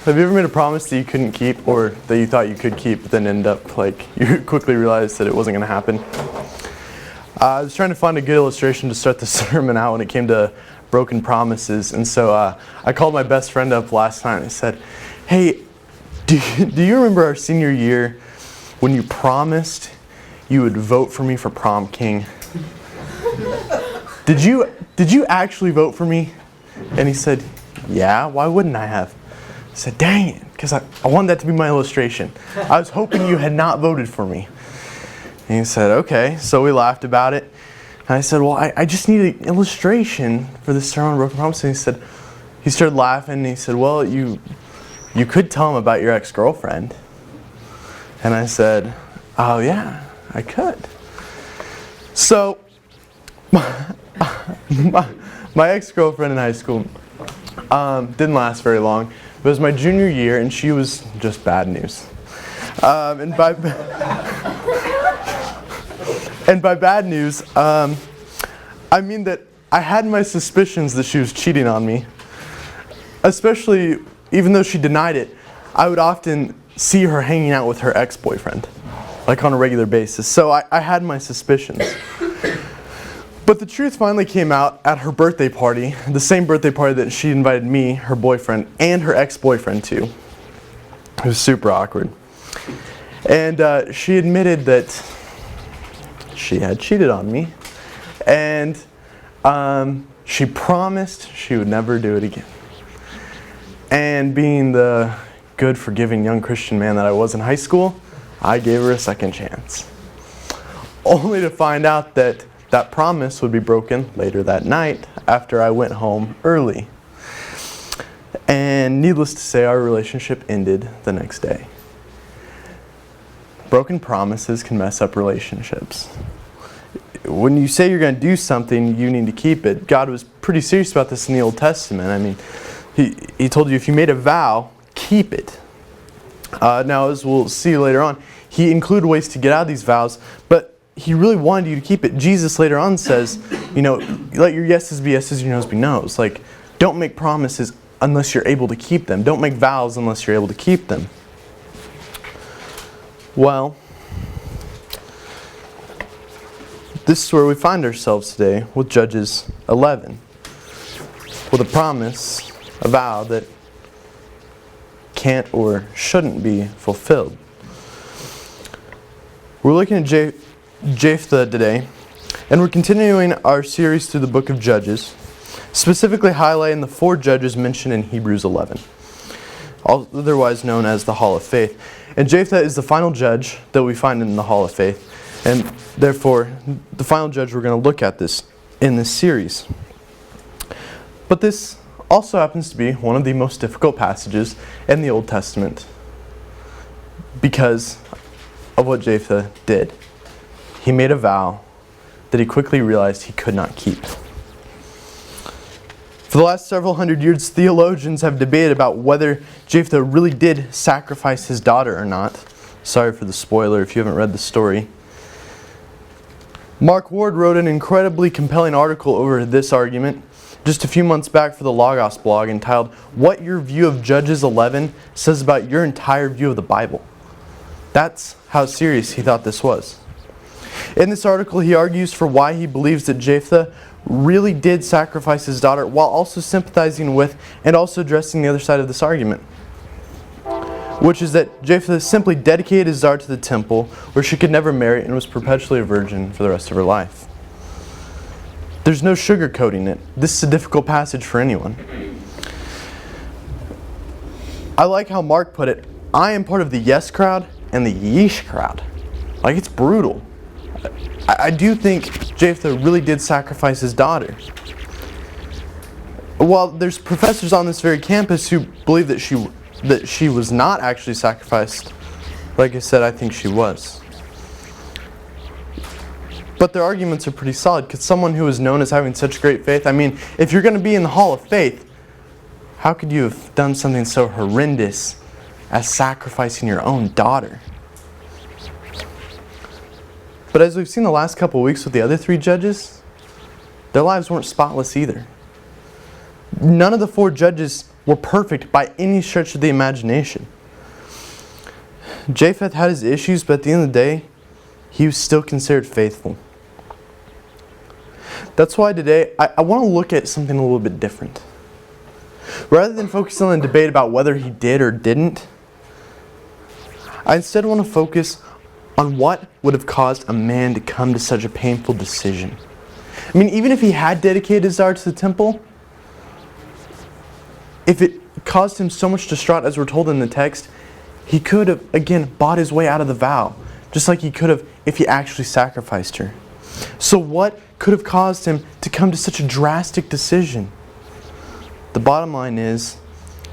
Have you ever made a promise that you couldn't keep, or that you thought you could keep, but then end up you quickly realized that it wasn't going to happen? I was trying to find a good illustration to start the sermon out when it came to broken promises, and so I called my best friend up last night and I said, "Hey, do you remember our senior year when you promised you would vote for me for prom king? Did you actually vote for me?" And he said, "Yeah, why wouldn't I have?" I said, "Dang it, because I wanted that to be my illustration. I was hoping you had not voted for me." And he said, "Okay." So we laughed about it. And I said, "Well, I just need an illustration for this sermon on broken promises." And he started laughing and he said, "Well, you could tell him about your ex-girlfriend." And I said, "Oh yeah, I could." So my ex-girlfriend in high school didn't last very long. It was my junior year, and she was just bad news. And by bad news, I mean that I had my suspicions that she was cheating on me. Especially, even though she denied it, I would often see her hanging out with her ex-boyfriend, like on a regular basis. So I had my suspicions. But the truth finally came out at her birthday party, the same birthday party that she invited me, her boyfriend, and her ex-boyfriend to. It was super awkward. And she admitted that she had cheated on me, and she promised she would never do it again. And being the good, forgiving young Christian man that I was in high school, I gave her a second chance. Only to find out that promise would be broken later that night after I went home early. And needless to say, our relationship ended the next day. Broken promises can mess up relationships. When you say you're going to do something, you need to keep it. God was pretty serious about this in the Old Testament. I mean, He told you if you made a vow, keep it. Now, as we'll see later on, He included ways to get out of these vows, but He really wanted you to keep it. Jesus later on says, let your yeses be yeses, your nos be nos. Like, don't make promises unless you're able to keep them. Don't make vows unless you're able to keep them. Well, this is where we find ourselves today with Judges 11. With a promise, a vow that can't or shouldn't be fulfilled. We're looking at Jephthah today, and we're continuing our series through the book of Judges, specifically highlighting the 4 judges mentioned in Hebrews 11, otherwise known as the Hall of Faith. And Jephthah is the final judge that we find in the Hall of Faith, and therefore the final judge we're going to look at this in this series. But this also happens to be one of the most difficult passages in the Old Testament because of what Jephthah did. He made a vow that he quickly realized he could not keep. For the last several hundred years, theologians have debated about whether Jephthah really did sacrifice his daughter or not. Sorry for the spoiler if you haven't read the story. Mark Ward wrote an incredibly compelling article over this argument just a few months back for the Logos blog entitled, "What Your View of Judges 11 Says About Your Entire View of the Bible." That's how serious he thought this was. In this article, he argues for why he believes that Jephthah really did sacrifice his daughter, while also sympathizing with and also addressing the other side of this argument, which is that Jephthah simply dedicated his daughter to the temple where she could never marry and was perpetually a virgin for the rest of her life. There's no sugarcoating it. This is a difficult passage for anyone. I like how Mark put it, I am part of the yes crowd and the yeesh crowd. Like, it's brutal. I do think Jephthah really did sacrifice his daughter. While there's professors on this very campus who believe that she was not actually sacrificed, like I said, I think she was. But their arguments are pretty solid, because someone who is known as having such great faith, I mean, if you're going to be in the Hall of Faith, how could you have done something so horrendous as sacrificing your own daughter? But as we've seen the last couple of weeks with the other 3 judges, their lives weren't spotless either. None of the 4 judges were perfect by any stretch of the imagination. Japheth had his issues, but at the end of the day, he was still considered faithful. That's why today I want to look at something a little bit different. Rather than focusing on a debate about whether he did or didn't, I instead want to focus on what would have caused a man to come to such a painful decision. I mean, even if he had dedicated his heart to the temple, if it caused him so much distraught, as we're told in the text, he could have, again, bought his way out of the vow, just like he could have if he actually sacrificed her. So what could have caused him to come to such a drastic decision? The bottom line is,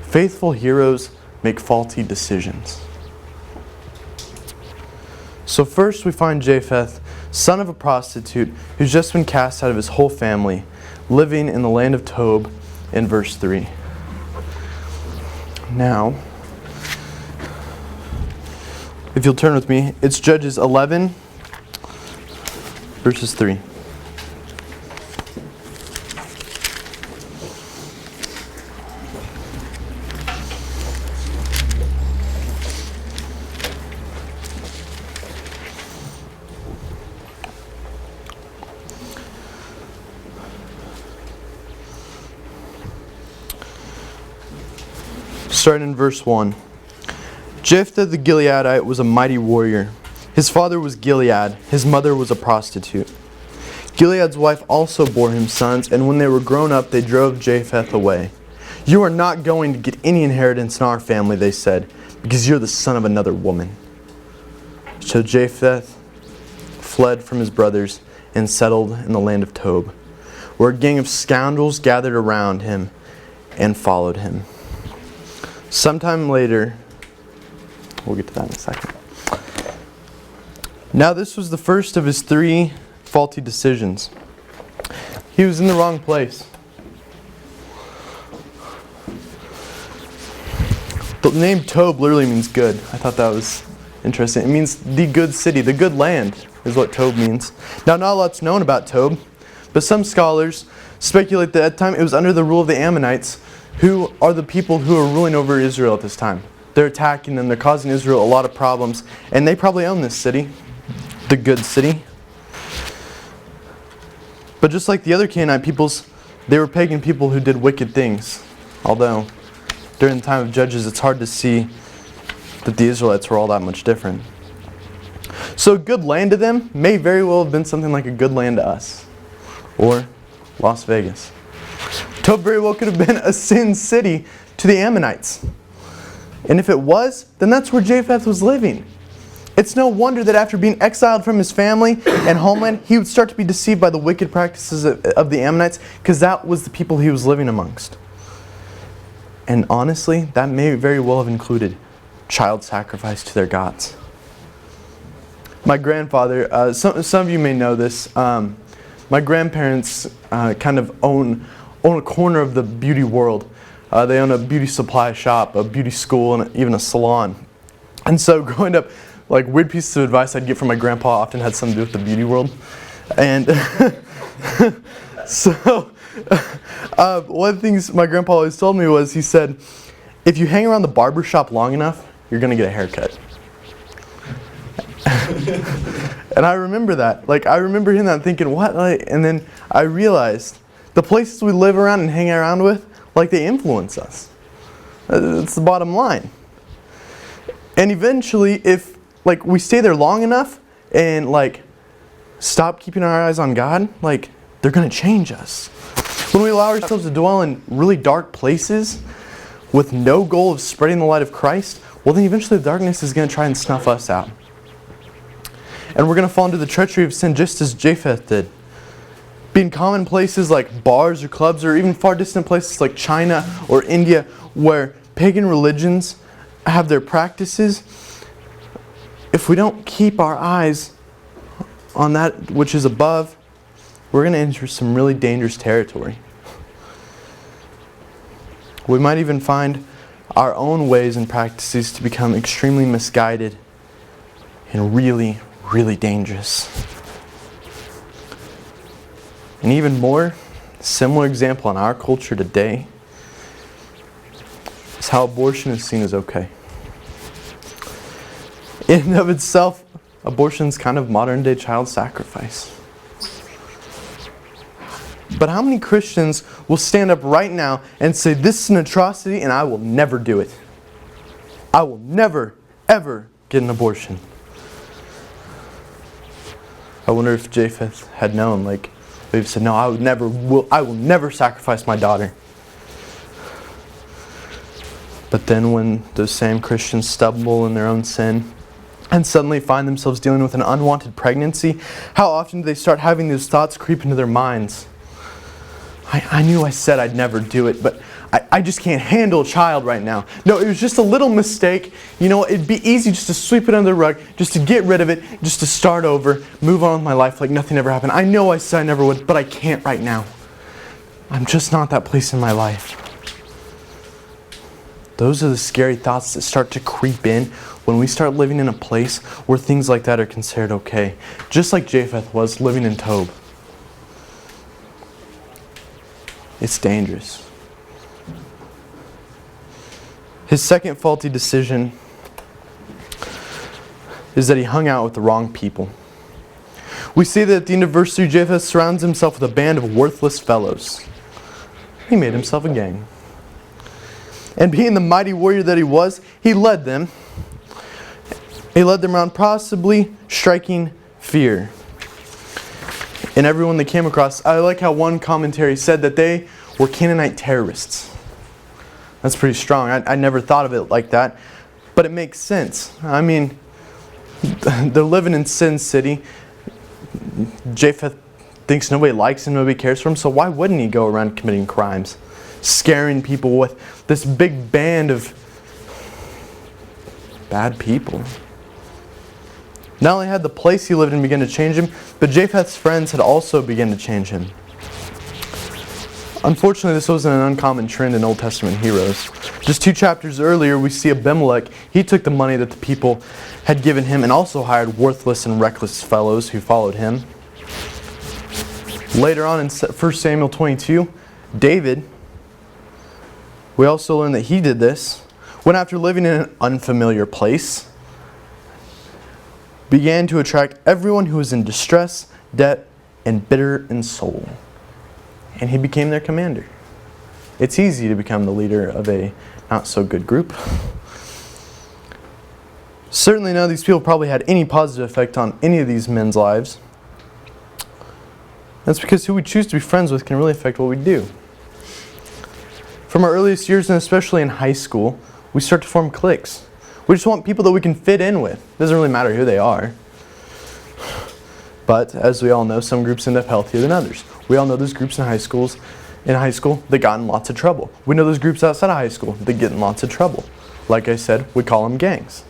faithful heroes make faulty decisions. So first we find Japheth, son of a prostitute, who's just been cast out of his whole family, living in the land of Tob, in verse 3. Now, if you'll turn with me, it's Judges 11, verses 3. Starting in verse 1. Jephthah the Gileadite was a mighty warrior. His father was Gilead, his mother was a prostitute. Gilead's wife also bore him sons, and when they were grown up, they drove Japheth away. "You are not going to get any inheritance in our family," they said, "because you're the son of another woman." So Japheth fled from his brothers and settled in the land of Tob, where a gang of scoundrels gathered around him and followed him. Sometime later, we'll get to that in a second. Now this was the first of his 3 faulty decisions. He was in the wrong place. The name Tob literally means good. I thought that was interesting. It means the good city, the good land is what Tob means. Now not a lot's known about Tob, but some scholars speculate that at the time it was under the rule of the Ammonites, who are the people who are ruling over Israel at this time. They're attacking them, they're causing Israel a lot of problems, and they probably own this city, the good city. But just like the other Canaanite peoples, they were pagan people who did wicked things. Although, during the time of Judges, it's hard to see that the Israelites were all that much different. So good land to them may very well have been something like a good land to us. Or Las Vegas. Tob very well could have been a sin city to the Ammonites. And if it was, then that's where Japheth was living. It's no wonder that after being exiled from his family and homeland, he would start to be deceived by the wicked practices of the Ammonites, because that was the people he was living amongst. And honestly, that may very well have included child sacrifice to their gods. My grandfather, some of you may know this, my grandparents kind of own a corner of the beauty world. They own a beauty supply shop, a beauty school, and even a salon. And so growing up, like weird pieces of advice I'd get from my grandpa often had something to do with the beauty world. And so one of the things my grandpa always told me was, he said, if you hang around the barber shop long enough, you're going to get a haircut. And I remember that. Like, I remember hearing that and thinking, what? And then I realized the places we live around and hang around with, like, they influence us. That's the bottom line. And eventually, if like we stay there long enough and like stop keeping our eyes on God, like, they're going to change us. When we allow ourselves to dwell in really dark places with no goal of spreading the light of Christ, well, then eventually the darkness is going to try and snuff us out. And we're going to fall into the treachery of sin just as Japheth did. Being common places like bars or clubs, or even far distant places like China or India, where pagan religions have their practices, if we don't keep our eyes on that which is above, we're going to enter some really dangerous territory. We might even find our own ways and practices to become extremely misguided and really, really dangerous. An even more similar example in our culture today is how abortion is seen as okay. In and of itself, abortion is kind of modern day child sacrifice. But how many Christians will stand up right now and say, this is an atrocity and I will never do it? I will never, ever get an abortion. I wonder if Japheth had known, like, they've said, no, I will never sacrifice my daughter. But then when those same Christians stumble in their own sin and suddenly find themselves dealing with an unwanted pregnancy, how often do they start having these thoughts creep into their minds? I knew I said I'd never do it, but I just can't handle a child right now. No, it was just a little mistake. You know, it'd be easy just to sweep it under the rug, just to get rid of it, just to start over, move on with my life like nothing ever happened. I know I said I never would, but I can't right now. I'm just not that place in my life. Those are the scary thoughts that start to creep in when we start living in a place where things like that are considered okay. Just like Japheth was living in Tob. It's dangerous. His second faulty decision is that he hung out with the wrong people. We see that at the end of verse 3, Japheth surrounds himself with a band of worthless fellows. He made himself a gang. And being the mighty warrior that he was, he led them. He led them around, possibly striking fear in everyone they came across. I like how one commentary said that they were Canaanite terrorists. That's pretty strong. I never thought of it like that. But it makes sense. I mean, they're living in Sin City. Japheth thinks nobody likes him, nobody cares for him, so why wouldn't he go around committing crimes? Scaring people with this big band of bad people. Not only had the place he lived in begun to change him, but Japheth's friends had also begun to change him. Unfortunately, this wasn't an uncommon trend in Old Testament heroes. Just 2 chapters earlier, we see Abimelech. He took the money that the people had given him and also hired worthless and reckless fellows who followed him. Later on in 1 Samuel 22, David, we also learn that he did this when, after living in an unfamiliar place, began to attract everyone who was in distress, debt, and bitter in soul. And he became their commander. It's easy to become the leader of a not-so-good group. Certainly none of these people probably had any positive effect on any of these men's lives. That's because who we choose to be friends with can really affect what we do. From our earliest years, and especially in high school, we start to form cliques. We just want people that we can fit in with. It doesn't really matter who they are. But, as we all know, some groups end up healthier than others. We all know there's groups in high school that got in lots of trouble. We know there's groups outside of high school that get in lots of trouble. Like I said, we call them gangs.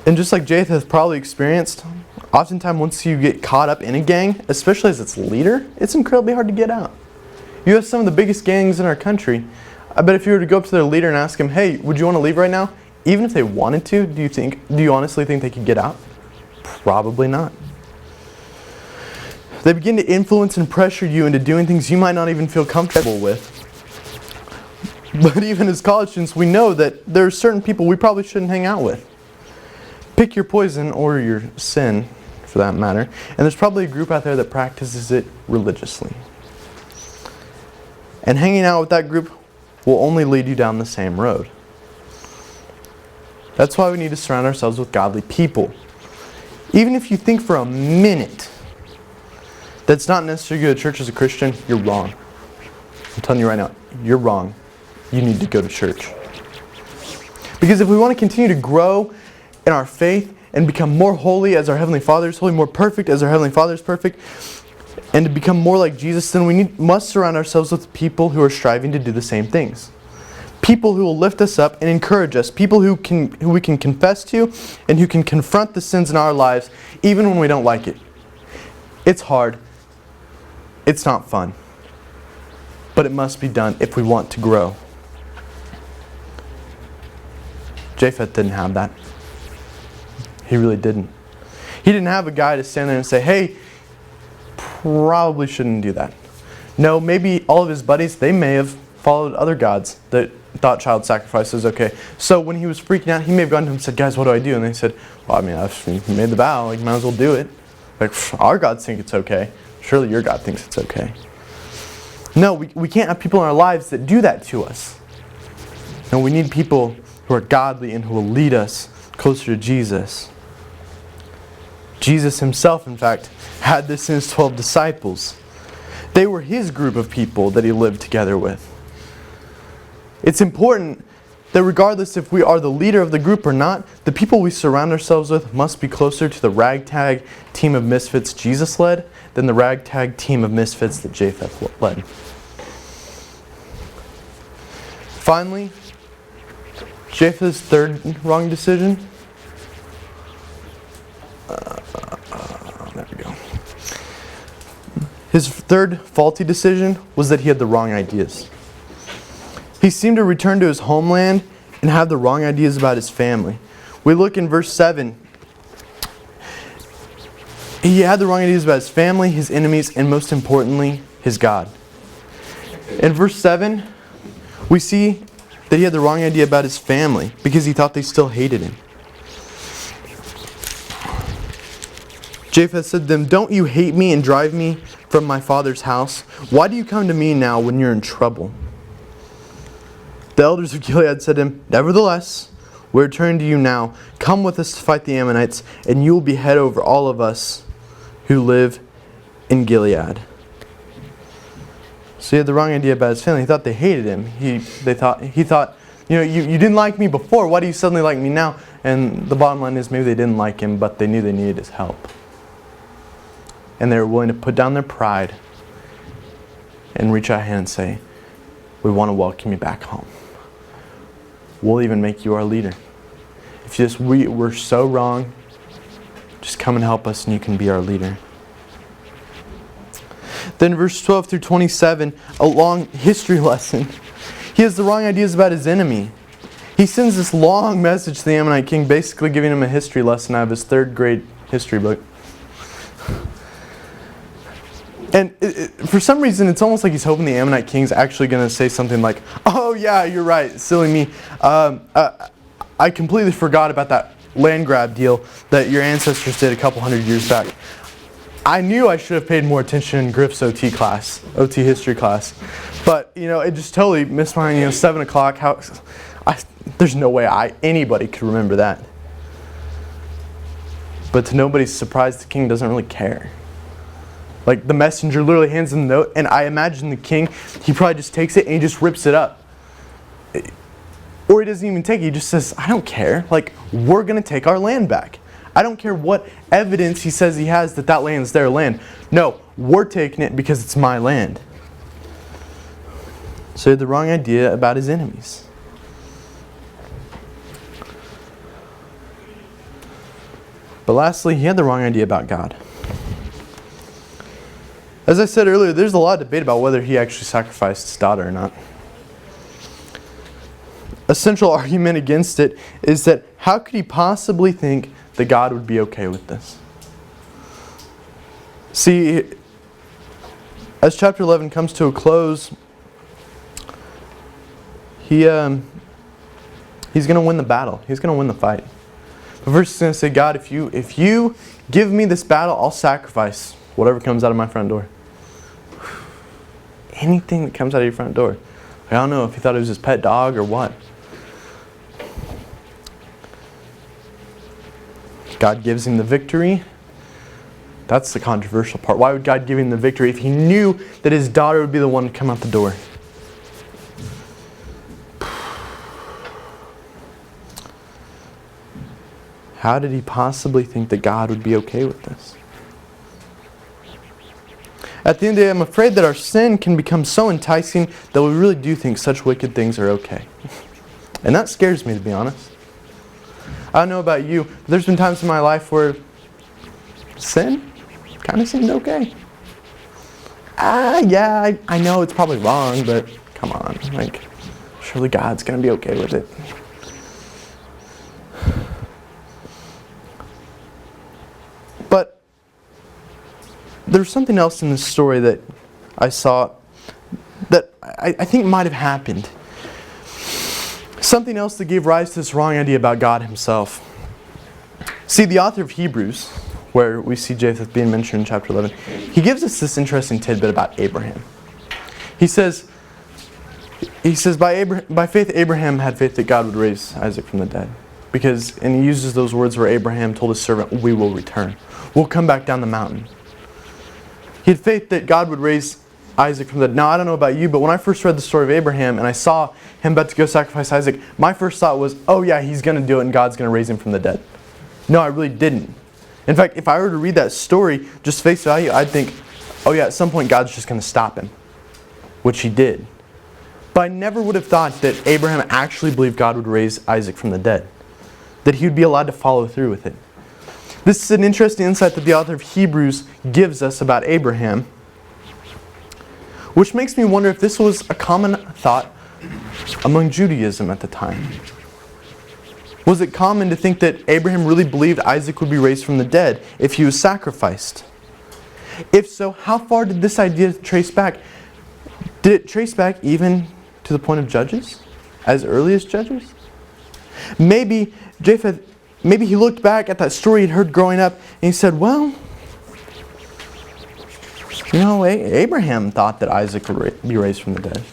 And just like Japheth probably experienced, oftentimes once you get caught up in a gang, especially as its leader, it's incredibly hard to get out. You have some of the biggest gangs in our country. I bet if you were to go up to their leader and ask him, hey, would you want to leave right now? Even if they wanted to, do you honestly think they could get out? Probably not. They begin to influence and pressure you into doing things you might not even feel comfortable with. But even as college students, we know that there are certain people we probably shouldn't hang out with. Pick your poison or your sin, for that matter. And there's probably a group out there that practices it religiously. And hanging out with that group will only lead you down the same road. That's why we need to surround ourselves with godly people. Even if you think for a minute that's not necessarily go to church as a Christian, you're wrong. I'm telling you right now, you're wrong. You need to go to church. Because if we want to continue to grow in our faith and become more holy as our Heavenly Father is holy, more perfect as our Heavenly Father is perfect, and to become more like Jesus, then we must surround ourselves with people who are striving to do the same things. People who will lift us up and encourage us. People who we can confess to and who can confront the sins in our lives even when we don't like it. It's hard. It's not fun. But it must be done if we want to grow. Japheth didn't have that. He really didn't. He didn't have a guy to stand there and say, hey, probably shouldn't do that. No, maybe all of his buddies, they may have followed other gods that thought child sacrifice was okay. So when he was freaking out, he may have gone to him and said, guys, what do I do? And they said, well, I mean, I've made the vow, like, might as well do it. Like, our gods think it's okay. Surely your God thinks it's okay. No, we can't have people in our lives that do that to us. No, we need people who are godly and who will lead us closer to Jesus. Jesus himself, in fact, had this in his 12 disciples. They were his group of people that he lived together with. It's important that regardless if we are the leader of the group or not, the people we surround ourselves with must be closer to the ragtag team of misfits Jesus led than the ragtag team of misfits that Japheth led. Finally, Japheth's third wrong decision. There we go. His third faulty decision was that he had the wrong ideas. He seemed to return to his homeland and have the wrong ideas about his family. We look in verse 7. He had the wrong ideas about his family, his enemies, and most importantly, his God. In verse 7, we see that he had the wrong idea about his family because he thought they still hated him. Japheth said to them, "Don't you hate me and drive me from my father's house? Why do you come to me now when you're in trouble?" The elders of Gilead said to him, "Nevertheless, we return to you now. Come with us to fight the Ammonites, and you will be head over all of us who live in Gilead." So he had the wrong idea about his family. He thought they hated him. He thought, you didn't like me before. Why do you suddenly like me now? And the bottom line is maybe they didn't like him, but they knew they needed his help. And they were willing to put down their pride and reach out a hand and say, "We want to welcome you back home. We'll even make you our leader. If we're so wrong, just come and help us and you can be our leader." Then verse 12 through 27, a long history lesson. He has the wrong ideas about his enemy. He sends this long message to the Ammonite king, basically giving him a history lesson out of his third grade history book. And for some reason, it's almost like he's hoping the Ammonite king's actually going to say something like, "Oh yeah, you're right, silly me. I completely forgot about that land grab deal that your ancestors did a couple hundred years back. I knew I should have paid more attention in Griff's OT history class. But, it just totally missed my, 7 o'clock. There's no way anybody could remember that." But to nobody's surprise, the king doesn't really care. Like, the messenger literally hands him the note, and I imagine the king, he probably just takes it and he just rips it up. Or he doesn't even take it, he just says, "I don't care. Like, we're going to take our land back. I don't care what evidence he says he has that land's their land. No, we're taking it because it's my land." So he had the wrong idea about his enemies. But lastly, he had the wrong idea about God. As I said earlier, there's a lot of debate about whether he actually sacrificed his daughter or not. A central argument against it is that how could he possibly think that God would be okay with this? See, as chapter 11 comes to a close, he's going to win the battle. He's going to win the fight. But first he's going to say, "God, if you give me this battle, I'll sacrifice whatever comes out of my front door." Anything that comes out of your front door. I don't know if he thought it was his pet dog or what. God gives him the victory. That's the controversial part. Why would God give him the victory if he knew that his daughter would be the one to come out the door? How did he possibly think that God would be okay with this? At the end of the day, I'm afraid that our sin can become so enticing that we really do think such wicked things are okay. And that scares me, to be honest. I don't know about you, but there's been times in my life where sin kind of seemed okay. Yeah, I know it's probably wrong, but come on, surely God's going to be okay with it. But there's something else in this story that I saw I think might have happened. Something else that gave rise to this wrong idea about God himself. See, the author of Hebrews, where we see Japheth being mentioned in chapter 11, he gives us this interesting tidbit about Abraham. He says, by faith Abraham had faith that God would raise Isaac from the dead. And he uses those words where Abraham told his servant, we will return. We'll come back down the mountain. He had faith that God would raise Isaac from the dead. Now, I don't know about you, but when I first read the story of Abraham and I saw him about to go sacrifice Isaac, my first thought was, oh yeah, he's going to do it and God's going to raise him from the dead. No, I really didn't. In fact, if I were to read that story, just face value, I'd think, oh yeah, at some point God's just going to stop him. Which he did. But I never would have thought that Abraham actually believed God would raise Isaac from the dead. That he would be allowed to follow through with it. This is an interesting insight that the author of Hebrews gives us about Abraham, which makes me wonder if this was a common thought among Judaism at the time. Was it common to think that Abraham really believed Isaac would be raised from the dead if he was sacrificed? If so, how far did this idea trace back? Did it trace back even to the point of Judges? As early as Judges? Maybe he looked back at that story he'd heard growing up and he said, well, Abraham thought that Isaac would be raised from the dead.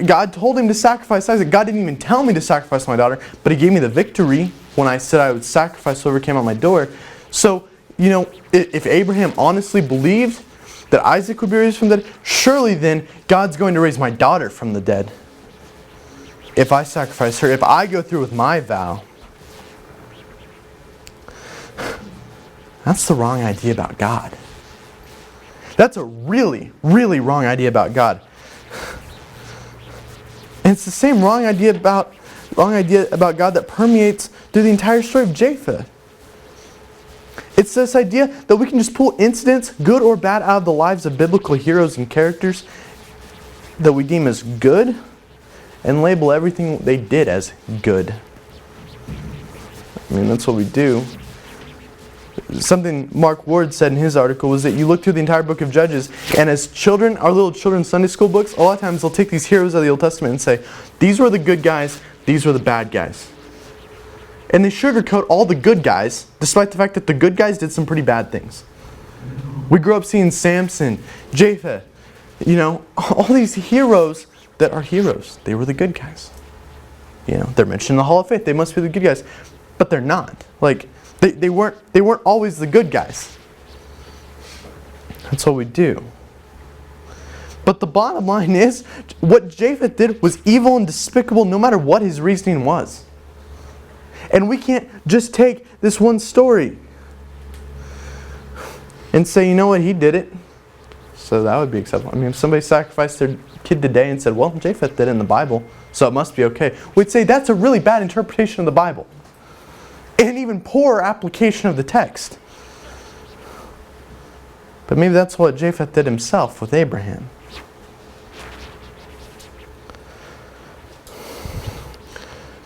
God told him to sacrifice Isaac. God didn't even tell me to sacrifice my daughter, but he gave me the victory when I said I would sacrifice whoever came at my door. So, if Abraham honestly believed that Isaac would be raised from the dead, surely then God's going to raise my daughter from the dead. If I sacrifice her, if I go through with my vow. That's the wrong idea about God. That's a really, really wrong idea about God. And it's the same wrong idea about God that permeates through the entire story of Japheth. It's this idea that we can just pull incidents, good or bad, out of the lives of biblical heroes and characters that we deem as good and label everything they did as good. That's what we do. Something Mark Ward said in his article was that you look through the entire book of Judges, and as children, our little children's Sunday school books, a lot of times they'll take these heroes of the Old Testament and say, these were the good guys, these were the bad guys. And they sugarcoat all the good guys, despite the fact that the good guys did some pretty bad things. We grew up seeing Samson, Japheth, all these heroes that are heroes. They were the good guys. They're mentioned in the Hall of Faith. They must be the good guys. But they're not. They weren't always the good guys. That's what we do. But the bottom line is, what Japheth did was evil and despicable no matter what his reasoning was. And we can't just take this one story and say, he did it. So that would be acceptable. If somebody sacrificed their kid today and said, well, Japheth did it in the Bible, so it must be okay. We'd say that's a really bad interpretation of the Bible. And an even poorer application of the text. But maybe that's what Japheth did himself with Abraham.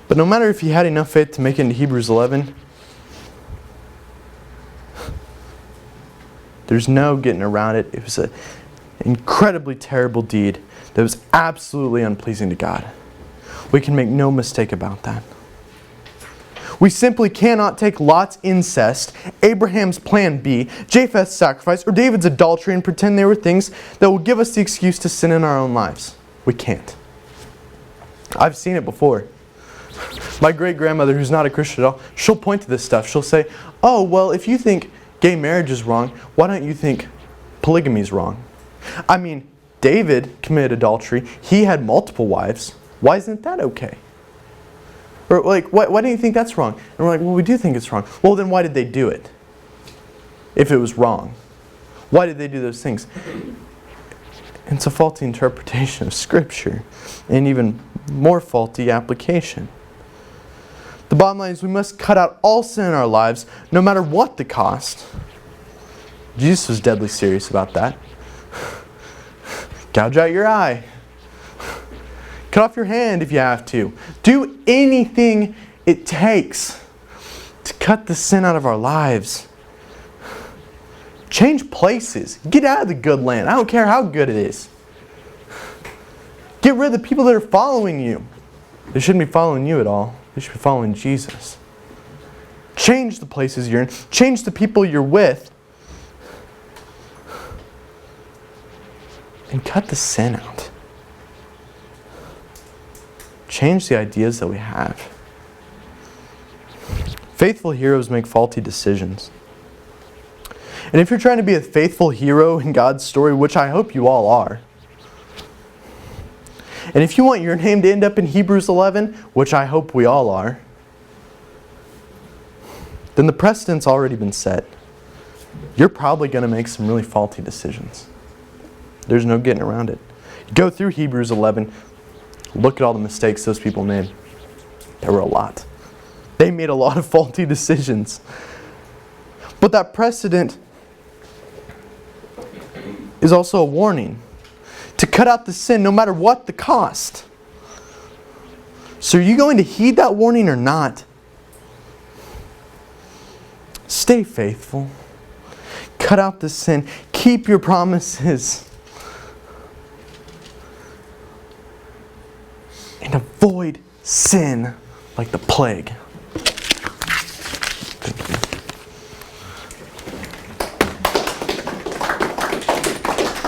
But no matter if he had enough faith to make it into Hebrews 11, there's no getting around it. It was an incredibly terrible deed that was absolutely unpleasing to God. We can make no mistake about that. We simply cannot take Lot's incest, Abraham's plan B, Japheth's sacrifice, or David's adultery and pretend they were things that will give us the excuse to sin in our own lives. We can't. I've seen it before. My great-grandmother, who's not a Christian at all, she'll point to this stuff. She'll say, oh, well, if you think gay marriage is wrong, why don't you think polygamy is wrong? David committed adultery. He had multiple wives. Why isn't that okay? Or why do you think that's wrong? And we're like, well, we do think it's wrong. Well, then why did they do it? If it was wrong. Why did they do those things? It's a faulty interpretation of Scripture. And even more faulty application. The bottom line is we must cut out all sin in our lives, no matter what the cost. Jesus was deadly serious about that. Gouge out your eye. Cut off your hand if you have to. Do anything it takes to cut the sin out of our lives. Change places. Get out of the good land. I don't care how good it is. Get rid of the people that are following you. They shouldn't be following you at all. They should be following Jesus. Change the places you're in. Change the people you're with. And cut the sin out. Change the ideas that we have. Faithful heroes make faulty decisions. And if you're trying to be a faithful hero in God's story, which I hope you all are, and if you want your name to end up in Hebrews 11, which I hope we all are, then the precedent's already been set. You're probably going to make some really faulty decisions. There's no getting around it. Go through Hebrews 11, look at all the mistakes those people made. There were a lot. They made a lot of faulty decisions. But that precedent is also a warning to cut out the sin no matter what the cost. So are you going to heed that warning or not? Stay faithful. Cut out the sin. Keep your promises. And avoid sin like the plague.